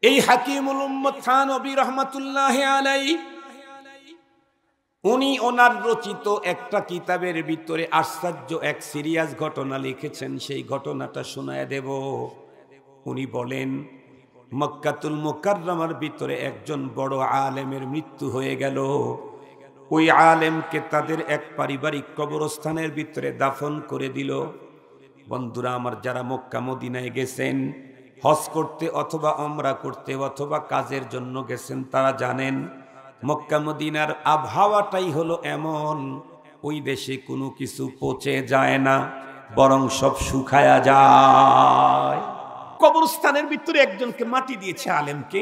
এই হাকিমুল উম্মত থানবী রহমাতুল্লাহ আলাইহি উনি ওনার রচিত একটা কিতাবের ভিতরে আশ্চর্য এক সিরিয়াস ঘটনা লিখেছেন। সেই ঘটনাটা শোনায় দেব। উনি বলেন, মক্কাতুল মুকাররমার ভিতরে একজন বড় আলেমের মৃত্যু হয়ে গেল। ওই আলেমকে তাদের এক পারিবারিক কবরস্থানের ভিতরে দাফন করে দিল। বন্ধুরা আমার, যারা মক্কা মদিনায় গেছেন হজ করতে অথবা উমরা করতে অথবা কাজের জন্য গেছেন, তারা জানেন মক্কা মদিনার আবহাওয়াটাই হলো এমন, ওই দেশে কোনো কিছু পচে যায় না, বরং সব শুকায়া যায়। কবরস্থানের ভিতরে একজনকে মাটি দিয়েছে আলেমকে।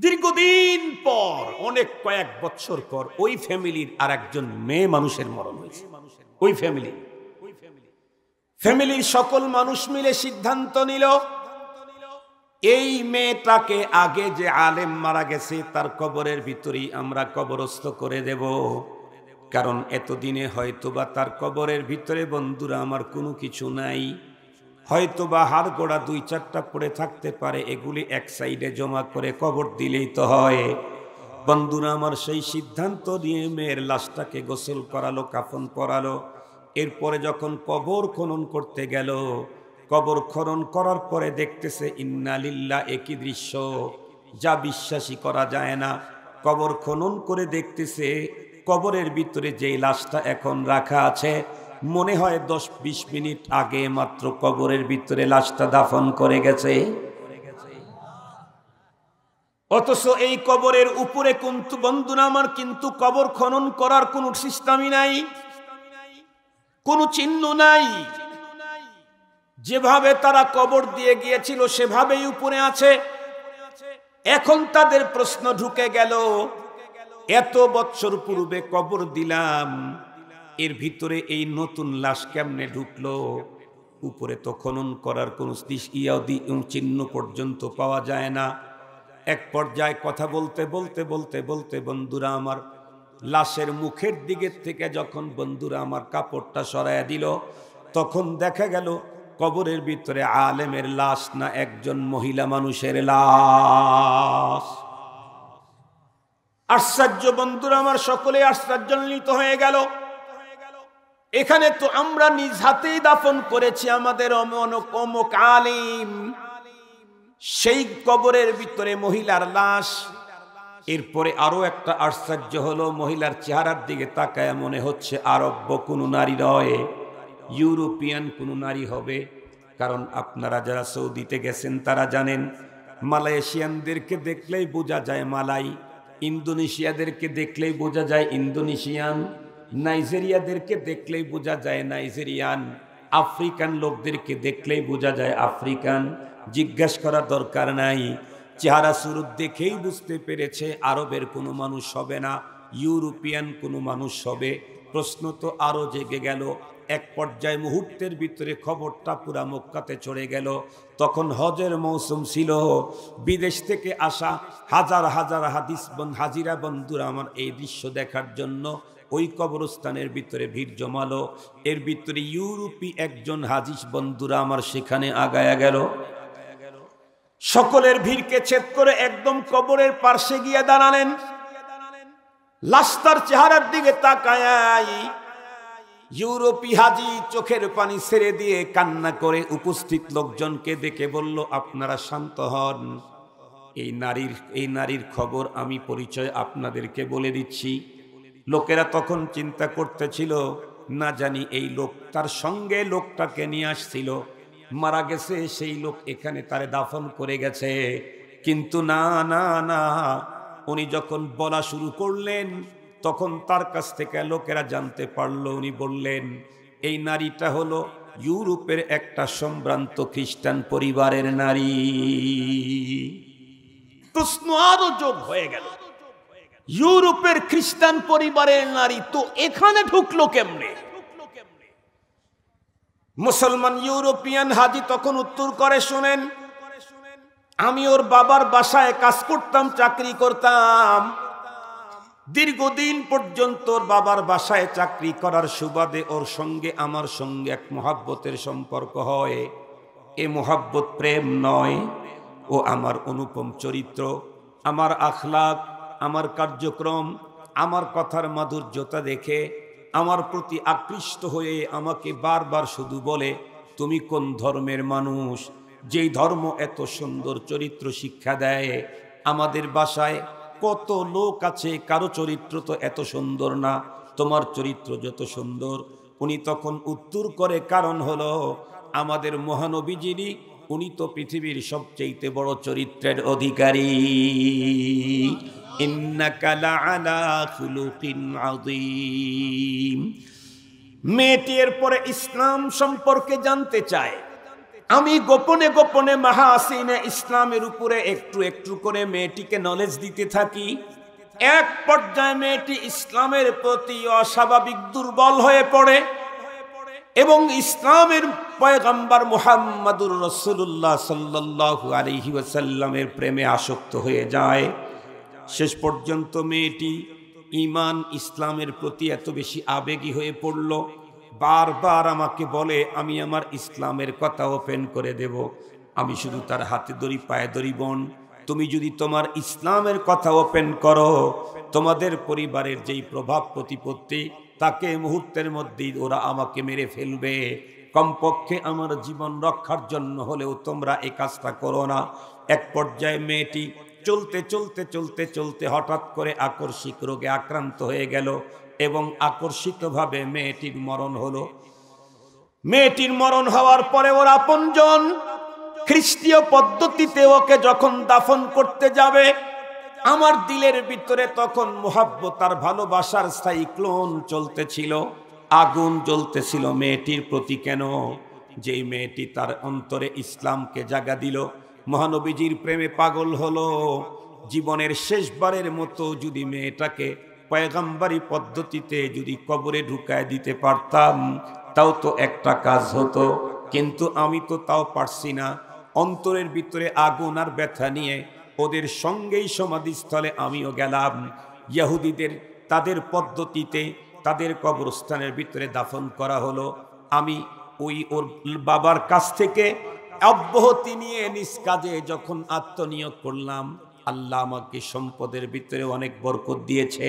দীর্ঘদিন পর, অনেক কয়েক বছর পর ওই ফ্যামিলির আর একজন মেয়ে মানুষের মরণ হয়েছে। ওই ফ্যামিলির সকল মানুষ মিলে সিদ্ধান্ত নিল, এই মেয়েটাকে আগে যে আলেম মারা গেছে তার কবরের ভিতরেই আমরা কবরস্থ করে দেব। কারণ এতদিনে হয়তোবা তার কবরের ভিতরে, বন্ধুরা আমার, কোনো কিছু নাই, হয়তোবা হাড় গোড়া 2-4টা পড়ে থাকতে পারে, এগুলি এক সাইডে জমা করে কবর দিলেই তো হয়। বন্ধুরা আমার, সেই সিদ্ধান্ত নিয়ে মেয়ের লাশটাকে গোসল করালো, কাফন পরালো। এরপরে যখন কবর খনন করতে গেল, কবর খনন করার পরে দেখতেছে ইন্না লিল্লাহ, একই দৃশ্য যা বিশ্বাসই করা যায় না। কবর খনন করে দেখতেছে কবরের ভিতরে যেই লাশটা এখন রাখা আছে, মনে হয় 10-20 মিনিট আগে মাত্র কবরের ভিতরে লাশটা দাফন করে গেছে। অথচ এই কবরের উপরে কিন্তু, বন্ধুরা আমার, কিন্তু কবর খনন করার কোনো সিস্টেমই নাই, কোনো চিহ্ন নাই। যেভাবে তারা কবর দিয়ে গিয়েছিল সেভাবেই উপরে আছে। এখন তাদের প্রশ্ন ঢুকে গেল, এত বছর পূর্বে কবর দিলাম, এর ভিতরে এই নতুন লাশ কেমনে ঢুকলো? উপরে তো খনন করার কোন চিহ্ন পর্যন্ত পাওয়া যায় না। এক পর্যায়ে কথা বলতে বলতে বলতে বলতে বন্ধুরা আমার, লাশের মুখের দিকের থেকে যখন বন্ধুরা আমার কাপড়টা সরাইয়া দিল, তখন দেখা গেল কবরের ভিতরে আলেমের লাশ না, একজন মহিলা মানুষের লাশ। আশ্চর্য, বন্ধুরা আমার, সকলে আশ্চর্যান্বিত হয়ে গেল। এখানে তো আমরা নিজ হাতেই দাফন করেছি আমাদের অমুক আলিম, সেই কবরের ভিতরে মহিলার লাশ। এরপরে আরো একটা আশ্চর্য হলো, মহিলার চেহারার দিকে তাকায় মনে হচ্ছে আরব্য কোনো নারী নয়, ইউরোপিয়ান কোনো নারী হবে। কারণ আপনারা যারা সৌদিতে গেছেন তারা জানেন, মালয়েশিয়ানদেরকে দেখলেই বোঝা যায় মালাই, ইন্দোনেশিয়াদেরকে দেখলেই বোঝা যায় ইন্দোনেশিয়ান, নাইজেরিয়াদেরকে দেখলেই বোঝা যায় নাইজেরিয়ান, আফ্রিকান লোকদেরকে দেখলেই বোঝা যায় আফ্রিকান। জিজ্ঞাসা করার দরকার নাই, চেহারা সুরত দেখেই বুঝতে পেরেছে আরবের কোনো মানুষ হবে না, ইউরোপিয়ান কোনো মানুষ হবে। প্রশ্ন তো আরো জেগে গেল। এক পর্যায়ে মুহূর্তের ভিতরে খবরটা পুরা মক্কাতে চড়ে গেল। তখন হজের মৌসুম ছিল, বিদেশ থেকে আসা হাজার হাজার হাজিরা বন্ধুরা আমার এই দৃশ্য দেখার জন্য ওই কবরস্থানের ভিতরে ভিড় জমালো। এর ভিতরে ইউরোপী একজন হাজিস বন্ধুরা আমার সেখানে আগায়া গেল। সকলের ভিড়কে ছেদ করে একদম কবরের পার্শ্বে গিয়ে দাঁড়ালেন। লাশটার চেহারার দিকে তাকায় ইউরোপী হাজি চোখের পানি ছেড়ে দিয়ে কান্না করে উপস্থিত লোকজনকে দেখে বলল, আপনারা শান্ত হন, এই নারীর খবর আমি পরিচয় আপনাদেরকে বলে দিচ্ছি। লোকেরা তখন চিন্তা করতেছিল, না জানি এই লোক তার সঙ্গে লোকটাকে নিয়ে আসছিল, মারা গেছে সেই লোক এখানে তারে দাফন করে গেছে। কিন্তু না না না, উনি যখন বলা শুরু করলেন তখন তার কাছ থেকে লোকেরা জানতে পারলো, উনি বললেন এই নারীটা হলো ইউরোপের একটা সম্ভ্রান্ত খ্রিস্টান পরিবারের নারী। প্রশ্ন আরো যোগ হয়ে গেল, ইউরোপের খ্রিস্টান পরিবারের নারী তো এখানে ঢুকলো কেমনে? মুসলমান ইউরোপিয়ান হাজি তখন উত্তর করে, শুনেন, আমি ওর বাবার বাসায় কাজ করতাম, চাকরি করতাম, দীর্ঘদিন পর্যন্ত ওর বাবার বাসায় চাকরি করার সুবাদে ওর সঙ্গে আমার সঙ্গে এক মহাব্বতের সম্পর্ক হয়। এ মহাব্বত প্রেম নয়, ও আমার অনুপম চরিত্র, আমার আখলাক, আমার কার্যক্রম, আমার কথার মাধুর্যতা দেখে আমার প্রতি আকৃষ্ট হয়ে আমাকে বারবার শুধু বলে, তুমি কোন ধর্মের মানুষ? যেই ধর্ম এত সুন্দর চরিত্র শিক্ষা দেয়। আমাদের বাসায় কত লোক আছে, কারো চরিত্র তো এত সুন্দর না, তোমার চরিত্র যত সুন্দর। উনি তখন উত্তর করে, কারণ হলো আমাদের মহানবীজিরই, উনি তো পৃথিবীর সবচেয়ে বড় চরিত্রের অধিকারী। ইন্নাকা লাআলা খুলুকিন আযীম। মেয়েটি এরপরে ইসলাম সম্পর্কে জানতে চায়। আমি গোপনে গোপনে মাহাসিনে ইসলামের উপরে একটু একটু করে মেয়েটিকে নলেজ দিতে থাকি। এক পর্যায়ে মেয়েটি ইসলামের প্রতি অস্বাভাবিক দুর্বল হয়ে পড়ে এবং ইসলামের পয়গম্বর মুহাম্মদুর রাসূলুল্লাহ সাল্লাল্লাহু আলাইহি ওয়াসাল্লামের প্রেমে আসক্ত হয়ে যায়। শেষ পর্যন্ত মেয়েটি ঈমান ইসলামের প্রতি এত বেশি আবেগী হয়ে পড়ল, বারবার আমাকে বলে আমি আমার ইসলামের কথা ওপেন করে দেব। আমি শুধু তার হাতে ধরি, পায়ে ধরি, বোন তুমি যদি তোমার ইসলামের কথা ওপেন করো, তোমাদের পরিবারের যেই প্রভাব প্রতিপত্তি, তাকে মুহূর্তের মধ্যেই ওরা আমাকে মেরে ফেলবে। কমপক্ষে আমার জীবন রক্ষার জন্য হলেও তোমরা এই কাজটা করো না। এক পর্যায়ে মেয়েটি চলতে চলতে চলতে চলতে হঠাৎ করে আকস্মিক রোগে আক্রান্ত হয়ে গেল এবং আকস্মিকভাবে মেয়েটির মরণ হলো। মেয়েটির মরণ হওয়ার পরে ওর আপনজন খ্রিস্টীয় পদ্ধতিতে ওকে যখন দাফন করতে যাবে, আমার দিলের ভিতরে তখন মুহাব্বত আর ভালোবাসার সাইক্লোন চলতেছিল, আগুন জ্বলতেছিল মেয়েটির প্রতি। কেন? যেই মেয়েটি তার অন্তরে ইসলামকে জাগা দিল, মহানবীজির প্রেমে পাগল হলো। জীবনের শেষবারের মতো যদি মেয়েটাকে পয়গম্বরী পদ্ধতিতে যদি কবরে ঢুকায় দিতে পারতাম, তাও তো একটা কাজ হতো, কিন্তু আমি তো তাও পারছি না। অন্তরের ভিতরে আগুন আর ব্যথা নিয়ে ওদের সঙ্গেই সমাধিস্থলে আমিও গেলাম। ইহুদিদের তাদের পদ্ধতিতে তাদের কবরস্থানের ভিতরে দাফন করা হলো। আমি ওর বাবার কাছ থেকে অব্যাহতি নিয়ে নিজ কাজে যখন আত্মনিয়োগ করলাম, আল্লাহ আমাকে সম্পদের ভিতরে অনেক বরকত দিয়েছে।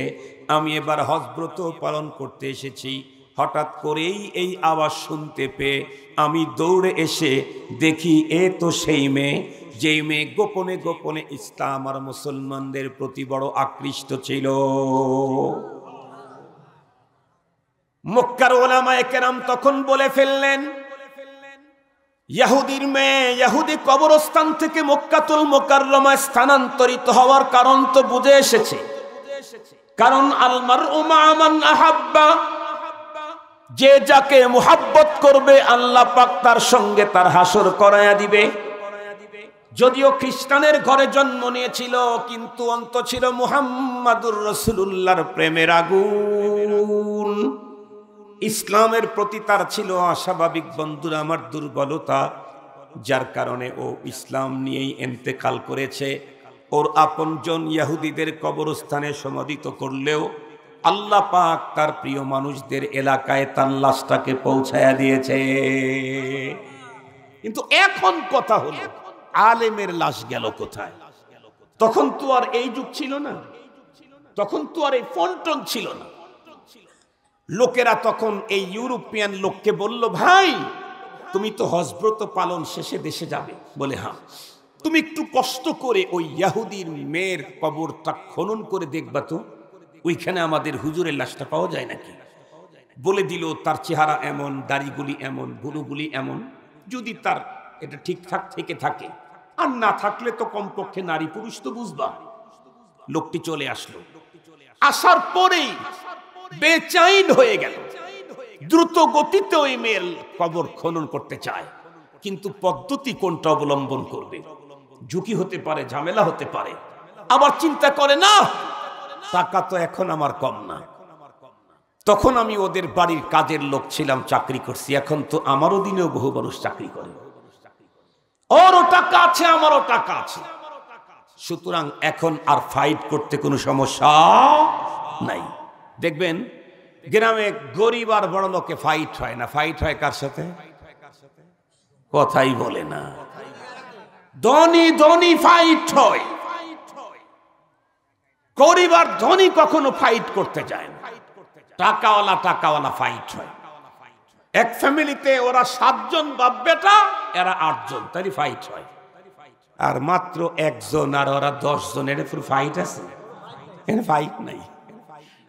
আমি এবার হজ ব্রত পালন করতে এসেছি। হঠাৎ করেই এই আওয়াজ শুনতে পেয়ে আমি দৌড়ে এসে দেখি এ তো সেই মেয়ে, যেই মেয়ে গোপনে গোপনে ইসলাম আর মুসলমানদের প্রতি বড় আকৃষ্ট ছিল। মক্কার উলামায়ে কেরাম তখন বলে ফেললেন, ইহুদির মেয়ে ইহুদি কবরস্থান থেকে মক্কাতুল মুকাররমায় স্থানান্তরিত হওয়ার কারণ তো বুঝে এসেছে। কারণ আল মারউ মা মান আহাব্বা, যে যাকে মুহাব্বত করবে আল্লাহ পাক তার সঙ্গে তার হাসর করায়া দিবে। যদিও খ্রিস্টানের ঘরে জন্ম নিয়েছিল, কিন্তু অন্ত ছিল মুহাম্মাদুর রাসূলুল্লাহর প্রেমের আগুন। ইসলামের প্রতি তার ছিল অস্বাভাবিক, বন্ধুরা আমার, দুর্বলতা, যার কারণে ও ইসলাম নিয়েই ইন্তেকাল করেছে। ওর আপনজন ইহুদিদের কবরস্থানে সমাধিত করলেও আল্লাহ পাক তার প্রিয় মানুষদের এলাকায় তার লাশটাকে পৌঁছায়া দিয়েছে। কিন্তু এখন কথা হলো, আলেমের লাশ গেল কোথায়? তখন তো আর এই যুগ ছিল না, তখন তো আর এই ফোন ছিল না। লোকেরা তখন এই ইউরোপিয়ান লোককে বলল, ভাই তুমি তো হজব্রত পালন শেষে দেশে যাবে। বলে হ্যাঁ, তুমি একটু কষ্ট করে ওই ইহুদির মেয়ের কবরটা খনন করে দেখবা তো, ওইখানে আমাদের হুজুরের লাশটা পাওয়া যায় নাকি। বলে দিল তার চেহারা এমন, দাড়িগুলি এমন, ভুরুগুলি এমন। যদি তার এটা ঠিকঠাক থেকে থাকে, আর না থাকলে তো কমপক্ষে নারী পুরুষ তো বুঝবা। লোকটি চলে আসলো, আসার পরেই বেচাইন হয়ে গেল, দ্রুত গতিতে ওই মেয়ের কবর খনন করতে চায়, কিন্তু পদ্ধতি কোনটা অবলম্বন করবে? ঝুঁকি হতে পারে, ঝামেলা হতে পারে। আবার চিন্তা করে, না টাকা তো এখন আমার কম না, তখন আমি ওদের বাড়ির কাজের লোক ছিলাম, চাকরি করছি, এখন তো আমারও দিনেও বহু মানুষ চাকরি করে, ওরও টাকা আছে আমারও টাকা আছে, সুতরাং এখন আর ফাইট করতে কোনো সমস্যা নাই। দেখবেন গ্রামে গরিব আর বড় লোকে ফাইট হয় না, ফাইট হয় কার সাথে? কথাই বলে না। ধনী ধনী ফাইট হয়, গরিব আর ধনী কখনো ফাইট করতে যায় না, টাকাওয়ালা টাকাওয়ালা ফাইট হয়। এক ফ্যামিলিতে ওরা 7 জন বাপ বেটা, এরা 8 জন, তাই ফাইট হয়। আর মাত্র 1 জন আর ওরা 10 জন, এর পুরো ফাইট আছে? এর ফাইট নাই,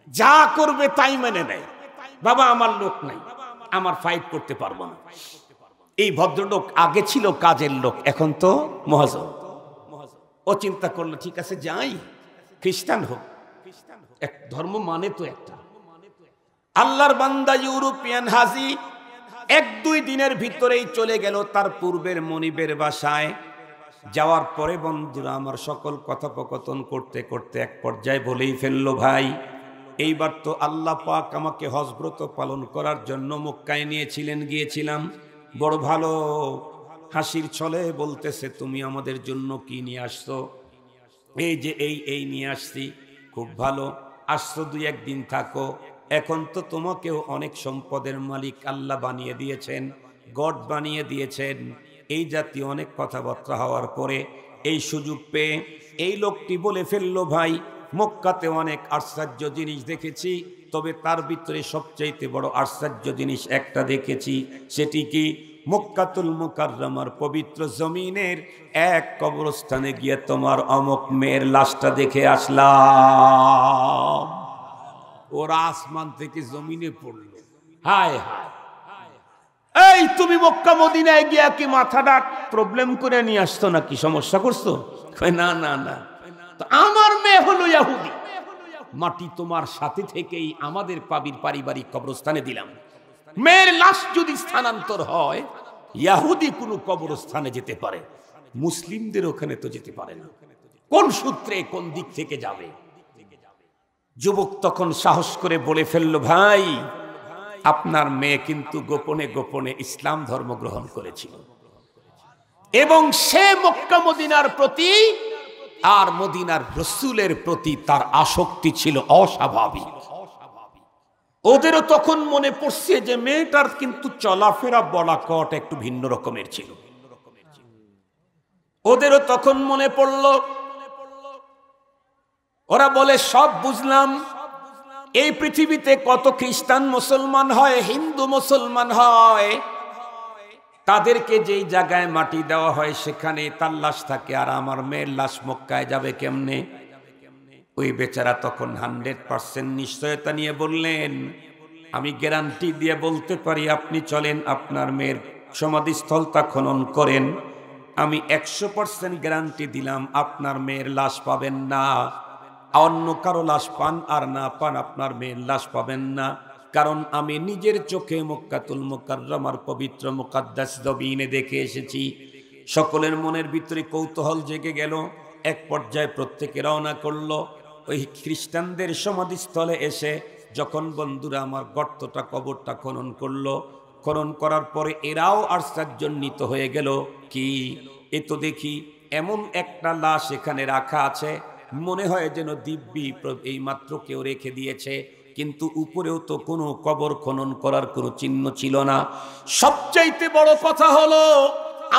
যা করবে তাই মেনে নেয়। বাবা আমার লোক নাই, আমার ফাইট করতে পারবো না। এই ভদ্রলোক আগে ছিল কাজের লোক, এখন তো মহাজন। ও চিন্তা করলো ঠিক আছে যাই, খ্রিস্টান হোক, এক ধর্ম মানে তো একটা। আল্লাহর বান্দা ইউরোপিয়ান হাজি 1-2 দিনের ভিতরেই চলে গেল তার পূর্বের মনিবের বাসায়। যাওয়ার পরে বন্ধুরা আমার সকল কথোপকথন করতে করতে এক পর্যায়ে বলেই ফেললো, ভাই এইবার তো আল্লাহ পাক আমাকে হজব্রত পালন করার জন্য মক্কায় নিয়েছিলেন, গিয়েছিলাম, বড় ভালো। হাসির ছলে বলতেছে, তুমি আমাদের জন্য কি নিয়ে আসছো? এই যে এই নিয়ে আসছি। খুব ভালো, আসছো 2-1 দিন থাকো। এখন তো তোমাকেও অনেক সম্পদের মালিক আল্লাহ বানিয়ে দিয়েছেন, গড বানিয়ে দিয়েছেন। এই জাতীয় অনেক কথাবার্তা হওয়ার পরে এই সুযোগ পেয়ে এই লোকটি বলে ফেললো, ভাই মক্কাতে অনেক আশ্চর্য জিনিস দেখেছি, তবে তার ভিতরে সবচাইতে বড় আশ্চর্য জিনিস একটা দেখেছি। সেটি কি? মক্কাতুল মুকাররমার পবিত্র জমিনের এক কবরস্থানে গিয়ে তোমার অমুক মেয়ের লাশটা দেখে আসলাম। ওরা আসমান থেকে জমিনে পড়ল। হায় হায়, এই তুমি মক্কা মদিনায় গিয়া কি মাথাটা প্রবলেম করে নিয়ে আসতো নাকি, সমস্যা করছো? না না না, তো আমার মেয়ে হলো ইহুদি, মাটি তোমার সাথে থেকেই আমাদের পারিবারিক কবরস্থানে দিলাম। মেয়ের লাশ যদি স্থানান্তর হয়, ইহুদি কোন কবরস্থানে যেতে পারে, মুসলিমদের ওখানে তো যেতে পারে না। কোন সূত্রে কোন দিক থেকে যাবে? যুবক তখন সাহস করে বলে ফেললো, ভাই আপনার মেয়ে কিন্তু গোপনে গোপনে ইসলাম ধর্ম গ্রহণ করেছিল, এবং সে মক্কা মদিনার প্রতি আর মদিনার রাসূলের প্রতি তার আসক্তি ছিল অস্বাভাবিক। ওদেরও তখন মনে পড়ছে যে মেয়েটার কিন্তু চলাফেরা বলা কট একটু ভিন্ন রকমের ছিল। ওদেরও তখন মনে পড়ল। ওরা বলে, সব বুঝলাম, এই পৃথিবীতে কত খ্রিস্টান মুসলমান হয়, হিন্দু মুসলমান হয়, তাদেরকে যেই জায়গায় মাটি দেওয়া হয় সেখানে তার লাশ থাকে, আর আমার মেয়ের লাশ মক্কায় যাবে কেমনে? ওই বেচারা তখন 100% নিশ্চয়তা নিয়ে বললেন, আমি গ্যারান্টি দিয়ে বলতে পারি, আপনি চলেন আপনার মেয়ের সমাধিস্থলটা খনন করেন, আমি 100% গ্যারান্টি দিলাম আপনার মেয়ের লাশ পাবেন না। অন্য কারো লাশ পান আর না পান, আপনার মেয়ের লাশ পাবেন না, কারণ আমি নিজের চোখে মক্কাতুল মুকাররমার পবিত্র মুকাদ্দাস জমিনে দেখে এসেছি। সকলের মনের ভিতরে কৌতূহল জেগে গেল। এক পর্যায়ে প্রত্যেকে রওনা করলো ওই খ্রিস্টানদের সমাধিস্থলে। এসে যখন বন্ধুরা আমার গর্তটা, কবরটা খনন করলো, খনন করার পরে এরাও আশ্চর্যান্বিত হয়ে গেল। কি এ তো দেখি এমন একটা লাশ এখানে রাখা আছে, মনে হয় যেন দিব্যি এই মাত্র কেউ রেখে দিয়েছে, কিন্তু উপরেও তো কোনো কবর খনন করার কোনো চিহ্ন ছিল না। সবচাইতে বড় কথা হলো,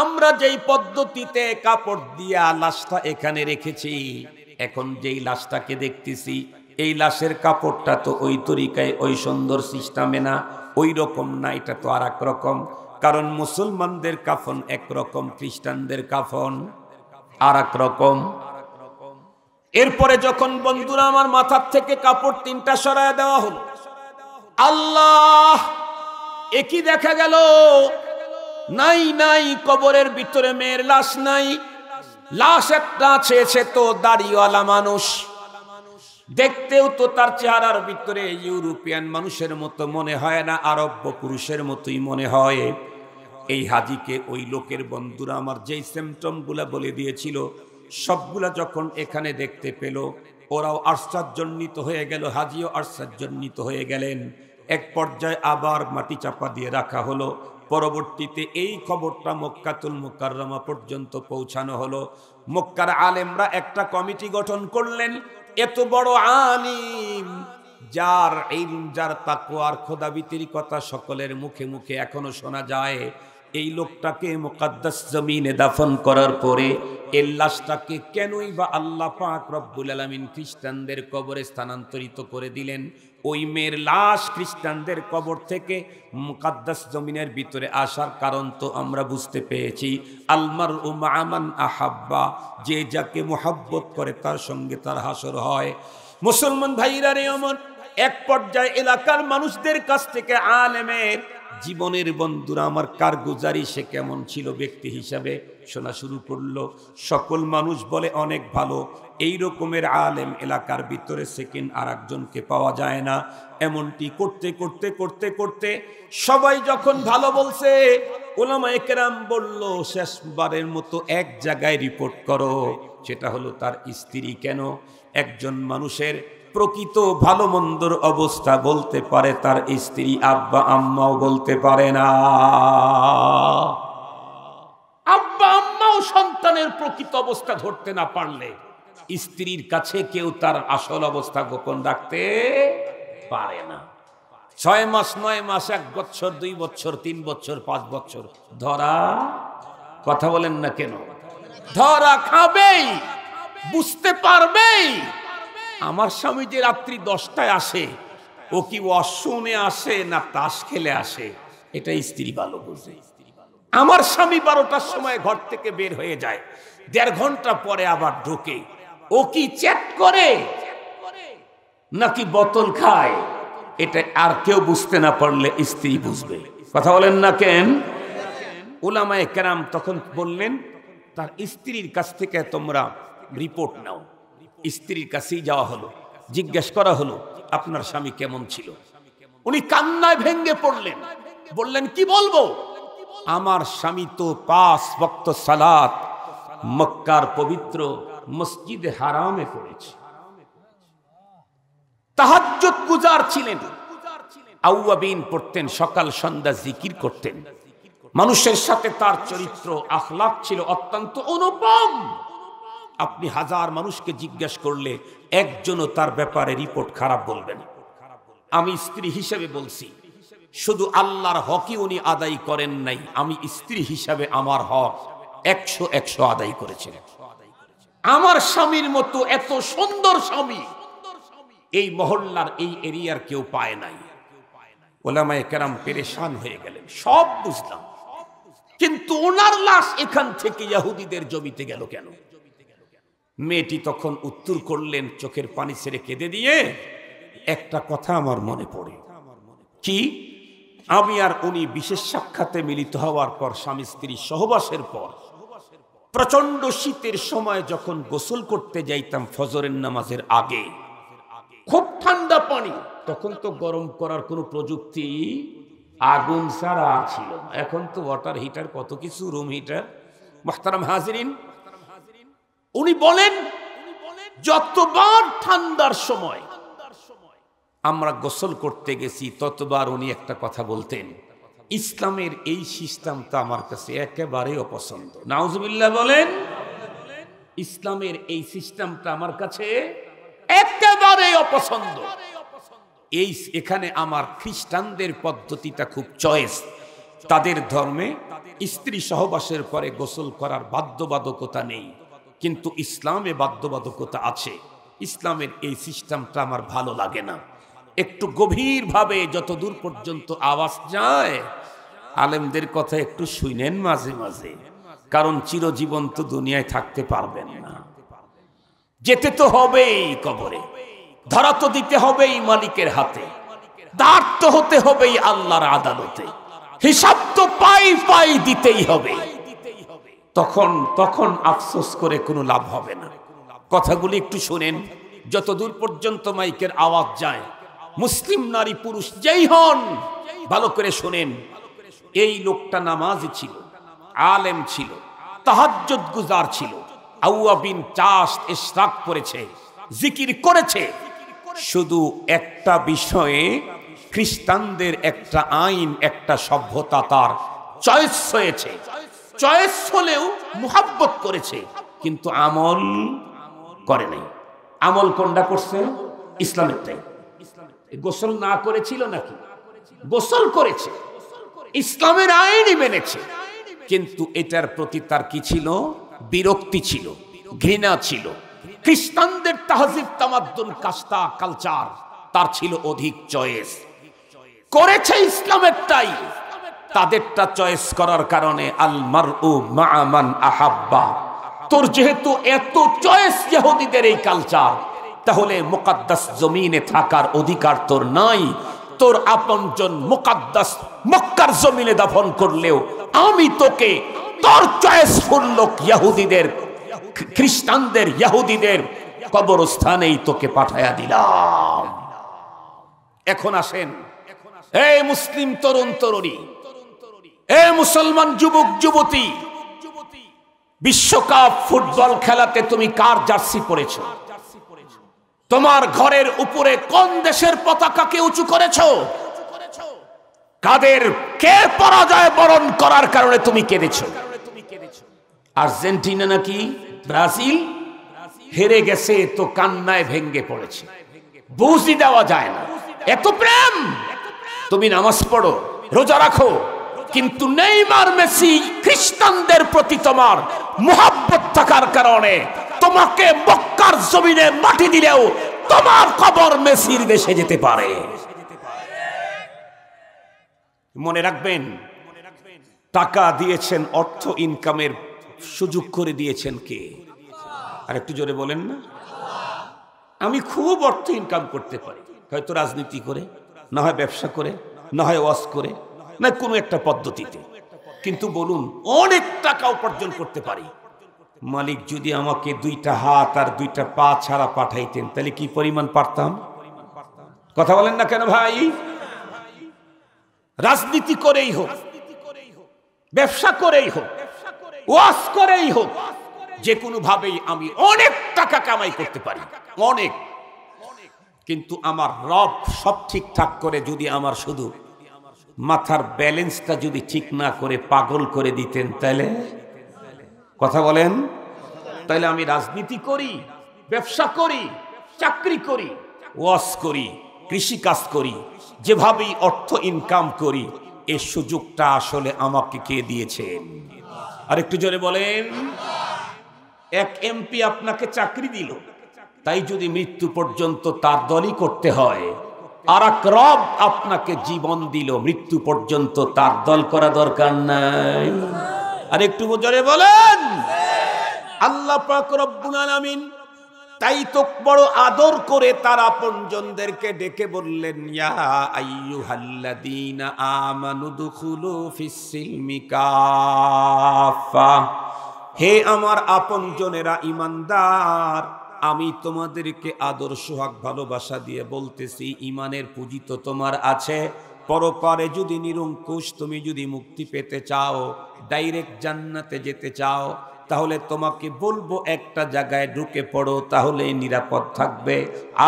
আমরা যেই পদ্ধতিতে কাপড় দিয়া লাশটা এখানে রেখেছি, এখন যেই লাশটাকে দেখতেছি, এই লাশের কাপড়টা তো ওই তরিকায়, ওই সুন্দর সিস্টেমে না, ওই রকম না, এটা তো আর এক রকম। কারণ মুসলমানদের কাফন একরকম, খ্রিস্টানদের কাফন আর এক রকম। এরপরে যখন বন্ধুরা আমার মাথার থেকে কাপড় 3টা সরায় দেওয়া হলো, আল্লাহ, একই দেখা গেল, নাই নাই, কবরের ভিতরে মেয়ের লাশ নাই। লাশ একটা আছে, সে তো দাড়িওয়ালা মানুষ, দেখতেও তো তার চেহারার ভিতরে ইউরোপিয়ান মানুষের মতো মনে হয় না, আরব্য পুরুষের মতোই মনে হয়। এই হাজিকে ওই লোকের বন্ধুরা আমার যেই সিমটম গুলা বলে দিয়েছিল, সবগুলা যখন এখানে দেখতে পেল, ওরাও আশ্চর্যান্বিত হয়ে গেল, হাজিও আশ্চর্যান্বিত হয়ে গেলেন। এক পর্যায়ে আবার মাটি চাপা দিয়ে রাখা হলো। পরবর্তীতে এই খবরটা মক্কাতুল মুকাররমা পর্যন্ত পৌঁছানো হলো। মক্কার আলেমরা একটা কমিটি গঠন করলেন। এত বড় আলিম, যার ইলম, যার তাকওয়া আর খোদাভীতির কথা সকলের মুখে মুখে এখনো শোনা যায়, এই লোকটাকে মুকদ্দাস জমিনে দাফন করার পরে এর লাশটাকে কেনই বা আল্লাহ পাক রব্বুল আলামিন খ্রিস্টানদের কবরে স্থানান্তরিত করে দিলেন? ওই মেয়ের লাশ খ্রিস্টানদের কবর থেকে মুকদ্দাস জমিনের ভিতরে আসার কারণ তো আমরা বুঝতে পেরেছি। আলমারউ মা মান আহাব্বা, যে যাকে মুহাব্বত করে তার সঙ্গে তার হাসর হয়। মুসলমান ভাইরা রে আমার, এক পর্যায়ে এলাকার মানুষদের কাছ থেকে আলেমের জীবনের বন্ধুরা আমার কারগুজারি সে কেমন ছিল ব্যক্তি হিসাবে শোনা শুরু করলো। সকল মানুষ বলে অনেক ভালো, এই রকমের আলেম এলাকার ভিতরে সেকেন্ড আর একজনকে পাওয়া যায় না। এমনটি করতে করতে করতে করতে সবাই যখন ভালো বলছে, উলামায়ে কেরাম বলল শেষবারের মতো এক জায়গায় রিপোর্ট করো, সেটা হলো তার স্ত্রী। কেন? একজন মানুষের প্রকৃত ভালো মন্দর অবস্থা বলতে পারে, তার স্ত্রী আব্বা আম্মাও বলতে পারে না। আব্বা আম্মাও সন্তানের প্রকৃত অবস্থা ধরতে না পারলে স্ত্রীর কাছে কেউ তার আসল অবস্থা গোপন রাখতে পারে না। 6 মাস 9 মাস 1 বছর 2 বছর 3 বছর 5 বছর ধরা, কথা বলেন না কেন? ধরা খাবেই, বুঝতে পারবেই। আমার স্বামী যে রাত্রি 10টায় আসে, ও কি ওয়াশরুমে আসে না তাস খেলে আসে, এটা স্ত্রী ভালো বোঝে। আমার স্বামী 12টার সময় ঘর থেকে বের হয়ে যায়, 1.5 ঘন্টা পরে আবার ঢোকে, ও কি চ্যাট করে নাকি বোতল খায়, এটা আর কেউ বুঝতে না পারলে স্ত্রী বুঝবে। কথা বলেন না কেন? উলামায়ে কেরাম তখন বললেন তার স্ত্রীর কাছ থেকে তোমরা রিপোর্ট নাও। স্ত্রীর কাছেই যাওয়া হলো, জিজ্ঞেস করা হলো আপনার স্বামী কেমন ছিল। উনি কান্নায় ভেঙে পড়লেন, বললেন কি বলবো, আমার স্বামী তো 5 ওয়াক্ত সালাত মক্কার পবিত্র মসজিদে হারামে পড়েছে, তাহাজ্জুদ গুজার ছিলেন, আউয়াবিন পড়তেন, সকাল সন্ধ্যা জিকির করতেন, মানুষের সাথে তার চরিত্র আখলাক ছিল অত্যন্ত অনুপম। আপনি 1000 মানুষকে জিজ্ঞেস করলে একজনও তার ব্যাপারে রিপোর্ট খারাপ বলবেন। আমি স্ত্রী হিসেবে বলছি, শুধু আল্লাহর হকই উনি আদায় করেন নাই, আমি স্ত্রী হিসাবে আমার হক 100 আদায় করেছেন। আমার স্বামীর মতো এত সুন্দর স্বামী এই মহল্লার এই এরিয়ার কেউ পায় নাই। উলামায়ে কেরাম পেরেশান হয়ে গেলেন, সব বুঝলাম, কিন্তু ওনার লাশ এখান থেকে ইহুদিদের জমিতে গেল কেন? মেয়েটি তখন উত্তর করলেন চোখের পানি ছেড়ে কেঁদে দিয়ে, একটা কথা আমার মনে পড়ে। কি? আমি আর উনি বিশেষ সাক্ষাতে মিলিত হওয়ার পর, স্বামী স্ত্রী সহবাসের পর, প্রচন্ড শীতের সময় যখন গোসল করতে যাইতাম ফজরের নামাজের আগে, খুব ঠান্ডা পানি, তখন তো গরম করার কোনো প্রযুক্তি আগুন ছাড়া ছিল না, এখন তো ওয়াটার হিটার কত কিছু, রুম হিটার। মুহতারাম হাজিরিন, উনি বলেন যতবার ঠান্ডার সময় আমরা গোসল করতে গেছি ততবার উনি একটা কথা বলতেন, ইসলামের এই সিস্টেমটা আমার কাছে একেবারে অপছন্দ। নাউজুবিল্লাহ বলেন, ইসলামের এই সিস্টেমটা আমার কাছে একেবারে অপছন্দ। এখানে আমার খ্রিস্টানদের পদ্ধতিটা খুব চয়েস, তাদের ধর্মে স্ত্রী সহবাসের পরে গোসল করার বাধ্যবাধকতা নেই, কিন্তু ইসলামে বাধ্যবাধকতা আছে। ইসলামের এই সিস্টেমটা আমার ভালো লাগে না। একটু গভীরভাবে যতদূর পর্যন্ত আওয়াজ যায়, আলেমদের কথা একটু শুনেন মাঝে মাঝে, কারণ চিরজীবন তো দুনিয়ায় থাকতে পারবেন না, যেতে তো হবেই কবরে, ধরা তো দিতে হবেই মালিকের হাতে, দাঁড় তো হতে হবেই আল্লাহর আদালতে, হিসাব তো পাই দিতেই হবে। তখন আফসোস করে কোনো লাভ হবে না। কথাগুলি একটু শুনেন, যতদূর পর্যন্ত মাইকের আওয়াজ যায়, মুসলিম নারী পুরুষ যেই হন ভালো করে শুনেন। এই লোকটা নামাজি ছিল, আলেম ছিল, তাহাজ্জুদ গুজার ছিল, আউয়াবিন চাষ ইশরাক করেছে, জিকির করেছে। শুধু একটা বিষয়ে খ্রিস্টানদের একটা আইন, একটা সভ্যতা তার চয়েস হয়েছে, চয়েস হলেও মুহাব্বত করেছে, কিন্তু আমল করে নাই। আমল কোনটা করছে? ইসলামেরটাই। গোসল না করেছিল নাকি? গোসল করেছে, ইসলামের আইনই মেনেছে, কিন্তু এটার প্রতি তার কি ছিল? বিরক্তি ছিল, ঘৃণা ছিল। খ্রিস্টানদের তাহজিব তামাদ্দুন কাস্তা কালচার, তার ছিল অধিক চয়েস, করেছে ইসলামেরটাই। তাদেরটা চয়েস করার কারণে আল মারউ মা মান আহাব্বা, তোর যেহেতু এত চয়েস ইহুদিদের এই কালচার, তাহলে মুকদ্দাস জমিনে থাকার অধিকার তোর নাই। তোর আপনজন মুকদ্দাস মক্কার জমিনে দাফন করলেও আমি তোকে তোর চয়েসফুল লোক ইহুদিদের, খ্রিস্টানদের, ইহুদিদের কবরস্থানেই তোকে পাঠায়া দিলাম। এখন আসেন, এই মুসলিম তরুণ তরুণী, এই মুসলমান যুবক যুবতী, বিশ্বকাপ ফুটবল খেলাতে তুমি কার জার্সি পরেছো? তোমার ঘরের উপরে কোন দেশের পতাকাকে উঁচু করেছো? কাদের কে পরাজয় বরণ করার কারণে তুমি কেঁদেছো? আর্জেন্টিনা নাকি ব্রাজিল হেরে গেছে তো কান্নায় ভেঙ্গে পড়েছে, বুঝই দেওয়া যায় না। এত প্রেম! তুমি নামাজ পড়ো, রোজা রাখো, কিন্তু নেইমার মেসি খ্রিস্টানদের প্রতি তোমার মুহাব্বত থাকার কারণে তোমাকে মক্কার জমিনে মাটি দিলেও তোমার কবর মেসির দেশে যেতে পারে। মনে রাখবেন, টাকা দিয়েছেন, অর্থ ইনকামের সুযোগ করে দিয়েছেন কে? আর একটু জোরে বলেন না। আমি খুব অর্থ ইনকাম করতে পারি, হয়তো রাজনীতি করে, না হয় ব্যবসা করে, না হয় ওয়াজ করে, না কোনো একটা পদ্ধতিতে, কিন্তু বলুন অনেক টাকা উপার্জন করতে পারি। মালিক যদি আমাকে দুইটা হাত আর দুইটা পা ছাড়া পাঠাইতেন, তাহলে কি পরিমাণ পারতাম? কথা বলেন না কেন ভাই? রাজনীতি করেই হোক, ব্যবসা করেই হোক, ওয়াজ করেই হোক, যে কোনো ভাবেই আমি অনেক টাকা কামাই করতে পারি, অনেক। কিন্তু আমার রব সব ঠিকঠাক করে যদি আমার শুধু মাথার ব্যালেন্সটা যদি ঠিক না করে পাগল করে দিতেন, তাহলে কথা বলেন, তাহলে আমি রাজনীতি করি, ব্যবসা করি, চাকরি করি, ওয়াজ করি, কৃষি কাজ করি, যেভাবেই অর্থ ইনকাম করি, এই সুযোগটা আসলে আমাকে কে দিয়েছেন? আর একটু জোরে বলেন। এক এমপি আপনাকে চাকরি দিল, তাই যদি মৃত্যু পর্যন্ত তার দলই করতে হয়। আর এক রব আপনাকে জীবন দিল, মৃত্যু পর্যন্ত তার দল করা দরকার নাই। আর একটু জোরে বলেন। আল্লাহ পাক রব্বুল আলামিন তাই তো বড় আদর করে তার আপনজনদেরকে ডেকে বললেন, ইয়া আইয়ুহাল্লাযীনা আমানু দুখুলু ফিস-সিলমি কাফা, হে আমার আপনজনেরা, ঈমানদার, আমি তোমাদেরকে আদর সোহাগ ভালোবাসা দিয়ে বলতেছি, ঈমানের পুঁজি তো তোমার আছে। পরকালে যদি নিরঙ্কুশ তুমি যদি মুক্তি পেতে চাও, ডাইরেক্ট জান্নাতে যেতে চাও, তাহলে তোমাকে বলবো একটা জায়গায় ঢুকে পড়ো, তাহলে নিরাপদ থাকবে,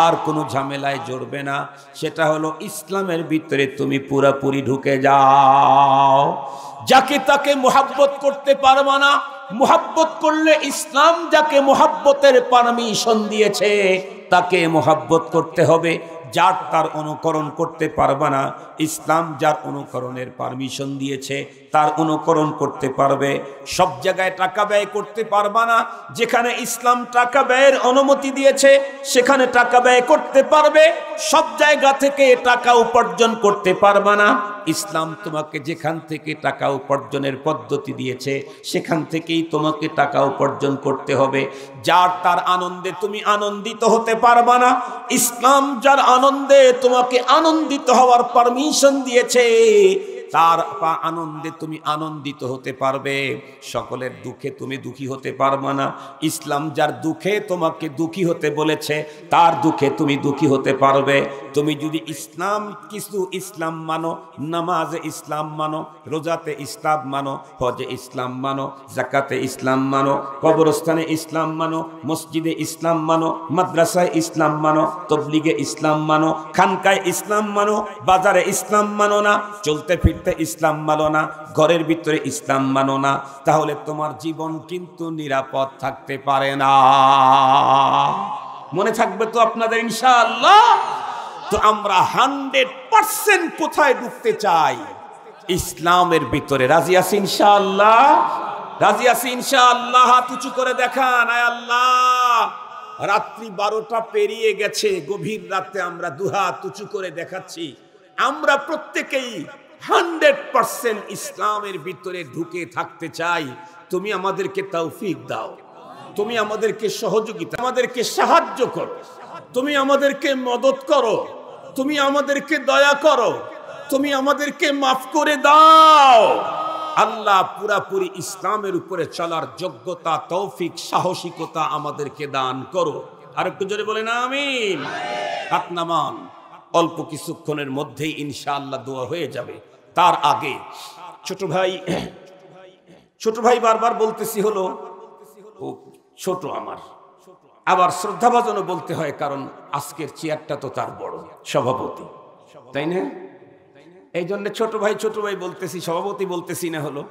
আর কোনো ঝামেলায় জড়বে না। সেটা হলো ইসলামের ভিতরে তুমি পুরাপুরি ঢুকে যাও। যাকে তাকে মোহাব্বত করতে পারবা না। মোহাব্বত করলে ইসলাম যাকে মোহাব্বতের পারমিশন দিয়েছে তাকে মোহাব্বত করতে হবে। যার তার অনুকরণ করতে পারবে না। ইসলাম যার অনুকরণের পারমিশন দিয়েছে তার অনুকরণ করতে পারবে। সব জায়গায় টাকা ব্যয় করতে পারবে না। যেখানে ইসলাম টাকা ব্যয়ের অনুমতি দিয়েছে সেখানে টাকা ব্যয় করতে পারবে। সব জায়গা থেকে টাকা উপার্জন করতে পারবে না। ইসলাম তোমাকে যেখান থেকে টাকা উপার্জনের পদ্ধতি দিয়েছে সেখান থেকেই তোমাকে টাকা উপার্জন করতে হবে। যার তার আনন্দে তুমি আনন্দিত হতে পারবে না। ইসলাম যার আনন্দে তোমাকে আনন্দিত হওয়ার পারমিশন দিয়েছে তার আনন্দে তুমি আনন্দিত হতে পারবে। সকলের দুঃখে তুমি দুঃখী হতে পারবে না। ইসলাম যার দুঃখে তোমাকে দুঃখী হতে বলেছে তার দুঃখে তুমি দুঃখী হতে পারবে। তুমি যদি ইসলাম কিছু ইসলাম মানো, নামাজে ইসলাম মানো, রোজাতে ইসলাম মানো, হজে ইসলাম মানো, যাকাতে ইসলাম মানো, কবরস্থানে ইসলাম মানো, মসজিদে ইসলাম মানো, মাদ্রাসায় ইসলাম মানো, তবলিগে ইসলাম মানো, খানকায় ইসলাম মানো, বাজারে ইসলাম মানো না, চলতে ফিরতে ইসলাম মানো না, ঘরের ভিতরে ইসলাম মানো না, তাহলে তোমার জীবন কিন্তু নিরাপদ থাকতে পারে না। মনে থাকবে তো আপনাদের ইনশাআল্লাহ? তো আমরা 100% কোথায় ঢুকতে চাই? ইসলামের ভিতরে। রাজি আছি ইনশাআল্লাহ? রাজি আছি ইনশাআল্লাহ? হাত উঁচু করে দেখান। আয় আল্লাহ, রাত্রি 12টা পেরিয়ে গেছে, গভীর রাতে আমরা দুহাত উঁচু করে দেখাচ্ছি আমরা প্রত্যেকেই 100% ইসলামের ভিতরে ঢুকে থাকতে চাই। তুমি আমাদেরকে তৌফিক দাও, তুমি আমাদেরকে সহযোগিতা, আমাদেরকে সাহায্য করো, তুমি আমাদেরকে মদত করো, তুমি আমাদেরকে দয়া করো, তুমি আমাদেরকে মাফ করে দাও। আল্লাহ পুরাপুরি ইসলামের উপরে চলার যোগ্যতা, তৌফিক, সাহসিকতা আমাদেরকে দান করো। আর একটু জোরে বলেন আমিন। হাত নামান, অল্প কিছুক্ষণের মধ্যেই ইনশাআল্লাহ দোয়া হয়ে যাবে। তার আগে ছোট ভাই বারবার বলতেছি হলো ও ছোট আমার, আবার শ্রদ্ধাভাজনও বলতে হয়, কারণ আজকের চেয়ারটা তো তার বড়, সভাপতি, তাই না? এই জন্য ছোট ভাই বলতেছি, সভাপতি বলতেছি না, হলো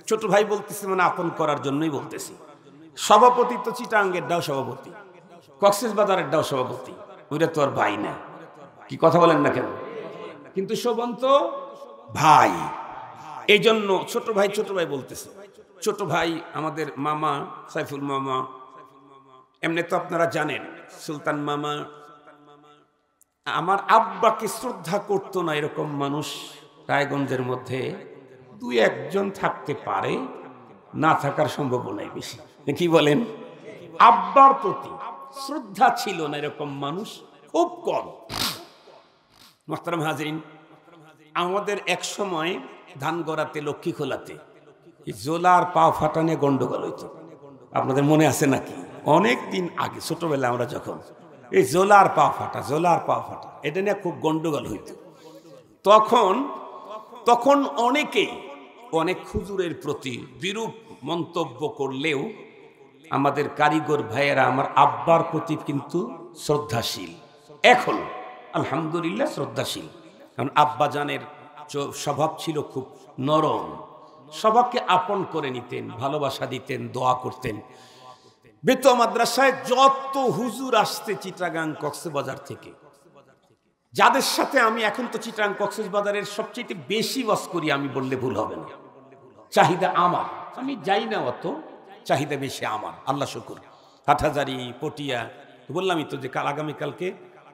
ছোট ভাই বলতেছি, মানে আপন করার জন্যই বলতেছি। সভাপতি তো চিটাঙ্গের ডাও সভাপতি, কক্সবাজারের ডাও সভাপতি, ওইটা তো আর ভাই না। কি কথা বলেন না কেন? কিন্তু শোভন তো ভাই, এই জন্য ছোট ভাই বলতেছে। ছোট ভাই আমাদের মামা সাইফুল মামা, এমনি তো আপনারা জানেন সুলতান মামা। আমার আব্বাকে শ্রদ্ধা করতো না এরকম মানুষ রায়গঞ্জের মধ্যে 2-1 জন থাকতে পারে, না থাকার সম্ভাবনাই বেশি। কি বলেন? আব্বার প্রতি শ্রদ্ধা ছিল না এরকম মানুষ খুব কম। মোহতারাম হাজরিন, আমাদের এক সময় ধানগড়াতে, লক্ষ্মী খোলাতে জোলার পা ফাটানে গন্ডগোল হইতো। আপনাদের মনে আছে নাকি? অনেক দিন আগে ছোটবেলা আমরা যখন এই জোলার পা ফাটা এটা নিয়ে খুব গন্ডগোল হইত। তখন অনেক হুজুরের প্রতি বিরূপ মন্তব্য করলেও আমাদের কারিগর ভাইয়েরা আমার আব্বার প্রতি কিন্তু শ্রদ্ধাশীল। এখন আলহামদুলিল্লাহ শ্রদ্ধাশীল, কারণ আব্বা জানের স্বভাব ছিল খুব নরম, সবাইকে আপন করে নিতেন, ভালোবাসা দিতেন, দোয়া করতেন। বেতো মাদ্রাসায় যত হুজুর আসতে চিটাগাং কক্সবাজার থেকে, যাদের সাথে আমি এখন তো চিটাগাং কক্সবাজারের সবচেয়ে বেশি ওয়াজ করি, আমি বললে ভুল হবে না। চাহিদা আমার, আমি যাই না অত, চাহিদা বেশি আমার, আল্লাহ শুকুর। হাটহাজারী, পটিয়া, বললামই তো যে আগামীকালকে,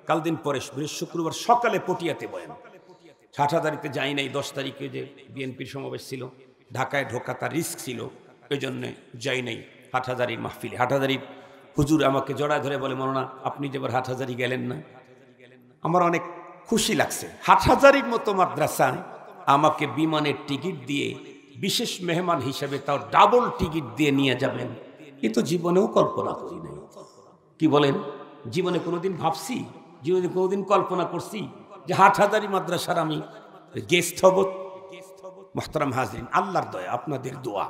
কাল দিন পরে শুক্রবার সকালে পটিয়াতে বয়ান। হাটহাজারীতে যাই নাই, 10 তারিখে যে বিএনপির সমাবেশ ছিল, ঢাকায় ঢোকা তার রিস্ক ছিল, ওই জন্যে যাই নাই হাটহাজারীর মাহফিলে। হাটহাজারীর হুজুর আমাকে জড়ায় ধরে বলে, মনে না আপনি যেবার হাটহাজারী গেলেন না? আমার অনেক খুশি লাগছে। হাটহাজারীর মতো মাদ্রাসা আমাকে বিমানের টিকিট দিয়ে বিশেষ মেহমান হিসেবে, তাও ডাবল টিকিট দিয়ে নিয়ে যাবেন, এ তো জীবনেও কল্পনা করি নাই। কি বলেন? জীবনে কোনোদিন ভাবছি, জীবনে কোনোদিন কল্পনা করছি যে হাটহাজারী মাদ্রাসার আমি গেস্ট হব? মুহতারাম হাজরিন, আল্লাহর দয়া, আপনাদের দোয়া।